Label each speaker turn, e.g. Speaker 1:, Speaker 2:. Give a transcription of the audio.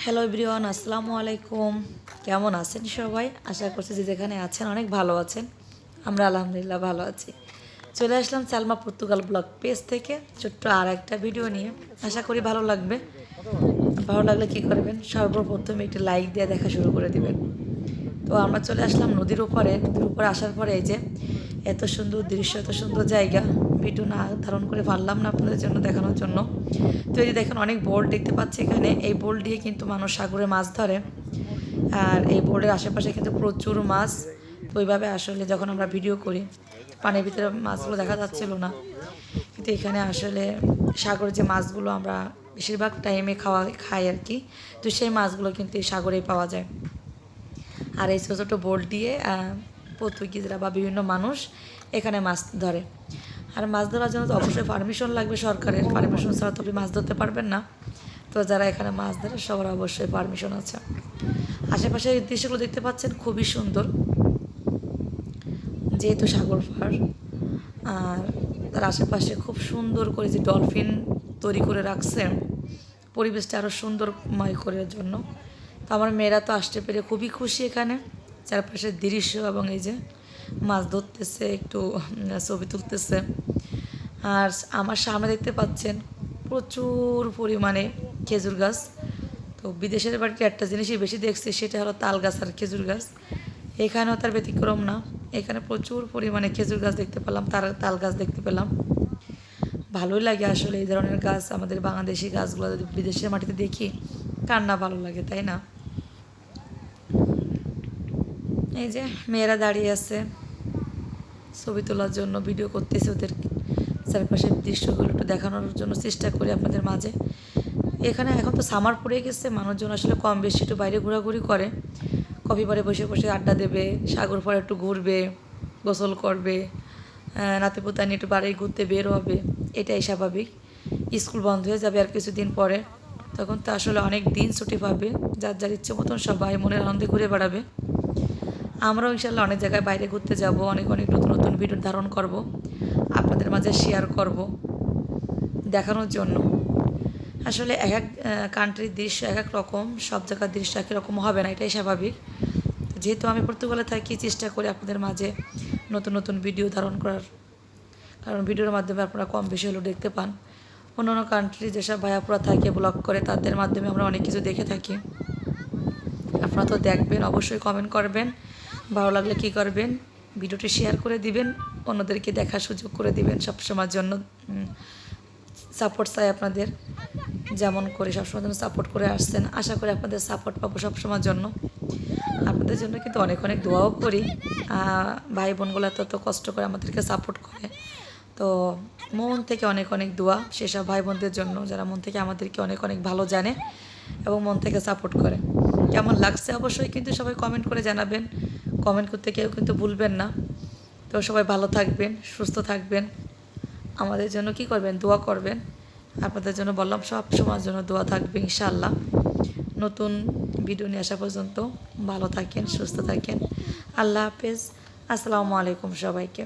Speaker 1: Hello everyone, আসসালামু আলাইকুম। কেমন আছেন সবাই? আশা করছি যে যেখানে আছেন অনেক ভালো আছেন। আমরা আলহামদুলিল্লাহ ভালো আছি। চলে আসলাম সালমা পর্তুগাল ব্লগ পেজ থেকে ছোট্ট আর একটা ভিডিও নিয়ে। আশা করি ভালো লাগবে। ভালো লাগলে কী করবেন, সর্বপ্রথমে একটি লাইক দিয়ে দেখা শুরু করে দিবেন। তো আমরা চলে আসলাম নদীর উপরে আসার পরে এই যে এত সুন্দর দৃশ্য, এত সুন্দর জায়গা, ভিডিও না ধারণ করে পারলাম না আপনাদের জন্য দেখানোর জন্য। তো এই যে দেখেন অনেক বোর্ড দেখতে পাচ্ছি এখানে। এই বোর্ড দিয়ে কিন্তু মানুষ সাগরে মাছ ধরে, আর এই বোর্ডের আশেপাশে কিন্তু প্রচুর মাছ। তো ওইভাবে আসলে যখন আমরা ভিডিও করি পানির ভিতরে মাছগুলো দেখা যাচ্ছিল না, কিন্তু এখানে আসলে সাগরের যে মাছগুলো আমরা বেশিরভাগ টাইমে খাই আর কি, তো সেই মাছগুলো কিন্তু এই সাগরেই পাওয়া যায়। আর এই ছোটো ছোটো বোট দিয়ে পর্তুগিজরা বা বিভিন্ন মানুষ এখানে মাছ ধরে। আর মাছ ধরার জন্য তো অবশ্যই পারমিশন লাগবে সরকারের, পারমিশন ছাড়া তো আপনি মাছ ধরতে পারবেন না। তো যারা এখানে মাছ ধরে সবার অবশ্যই পারমিশন আছে। আশেপাশে এই দৃশ্যগুলো দেখতে পাচ্ছেন, খুবই সুন্দর যেহেতু সাগর পাড়। আর তার আশেপাশে খুব সুন্দর করে যে ডলফিন তৈরি করে রাখছে পরিবেশটা আরও সুন্দরময় করার জন্য। তো আমার মেয়েরা তো আসতে পেরে খুবই খুশি। এখানে চারপাশের দৃশ্য এবং এই যে মাছ ধরতেছে, একটু ছবি তুলতেছে। আর আমার সামনে দেখতে পাচ্ছেন প্রচুর পরিমাণে খেজুর গাছ। তো বিদেশের বাড়িতে একটা জিনিসই বেশি দেখছি, সেটা হলো তাল গাছ আর খেজুর গাছ। এখানেও তার ব্যতিক্রম না, এখানে প্রচুর পরিমাণে খেজুর গাছ দেখতে পেলাম, তাল গাছ দেখতে পেলাম। ভালোই লাগে আসলে এই ধরনের গাছ। আমাদের বাংলাদেশি গাছগুলো যদি বিদেশের মাটিতে দেখি, কার না ভালো লাগে, তাই না? এই যে মেয়েরা দাঁড়িয়ে আছে ছবি তোলার জন্য, ভিডিও করতেছে। ওদের চারপাশের দৃশ্যগুলো একটু দেখানোর জন্য চেষ্টা করি আপনাদের মাঝে। এখানে এখন তো সামার পড়ে গেছে, মানুষজন আসলে কম বেশি একটু বাইরে ঘোরাঘুরি করে, কফি বারে বসে বসে আড্ডা দেবে, সাগর পাড়ে একটু ঘুরবে, গোসল করবে, নাতিপুতা নিয়ে একটু বাড়ি ঘুরতে বের হবে। এটাই স্বাভাবিক। স্কুল বন্ধ হয়ে যাবে আর কিছুদিন পরে, তখন তো আসলে অনেক দিন ছুটি পাবে, যার যার ইচ্ছে মতন সবাই মনের আনন্দে ঘুরে বেড়াবে। আমরাও ইনশাল্লাহ অনেক জায়গায় বাইরে ঘুরতে যাব, অনেক অনেক নতুন নতুন ভিডিও ধারণ করব, আপনাদের মাঝে শেয়ার করব দেখানোর জন্য। আসলে এক এক কান্ট্রির দৃশ্য এক এক রকম, সব জায়গার দৃশ্য একই রকম হবে না, এটাই স্বাভাবিক। যেহেতু আমি পর্তুগালে থাকি, চেষ্টা করি আপনাদের মাঝে নতুন নতুন ভিডিও ধারণ করার, কারণ ভিডিওর মাধ্যমে আপনারা কম বেশি হলেও দেখতে পান। অন্য অন্য কান্ট্রি যেসব ভাইয়াপুরা থাকে ব্লগ করে, তাদের মাধ্যমে আমরা অনেক কিছু দেখে থাকি। আপনারা তো দেখবেন, অবশ্যই কমেন্ট করবেন, ভালো লাগলে কী করবেন, ভিডিওটি শেয়ার করে দিবেন, অন্যদেরকে দেখার সুযোগ করে দিবেন। সবসময়ের জন্য সাপোর্ট চাই আপনাদের, যেমন করে সবসময় জন্য সাপোর্ট করে আসছেন। আশা করি আপনাদের সাপোর্ট পাবো সবসময়ের জন্য। আপনাদের জন্য কিন্তু অনেক অনেক দোয়াও করি। ভাই বোনগুলো এত কষ্ট করে আমাদেরকে সাপোর্ট করে, তো মন থেকে অনেক অনেক দোয়া সেসব ভাই বোনদের জন্য, যারা মন থেকে আমাদেরকে অনেক অনেক ভালো জানে এবং মন থেকে সাপোর্ট করে। কেমন লাগছে অবশ্যই কিন্তু সবাই কমেন্ট করে জানাবেন। কমেন্ট করতে কেউ কিন্তু ভুলবেন না। তো সবাই ভালো থাকবেন, সুস্থ থাকবেন, আমাদের জন্য কি করবেন, দোয়া করবেন। আপনাদের জন্য বললাম, সব সময়ের জন্য দোয়া থাকবে ইনশাআল্লাহ। নতুন ভিডিও নিয়ে আসা পর্যন্ত ভালো থাকেন, সুস্থ থাকেন। আল্লাহ হাফেজ, আসসালামু আলাইকুম সবাইকে।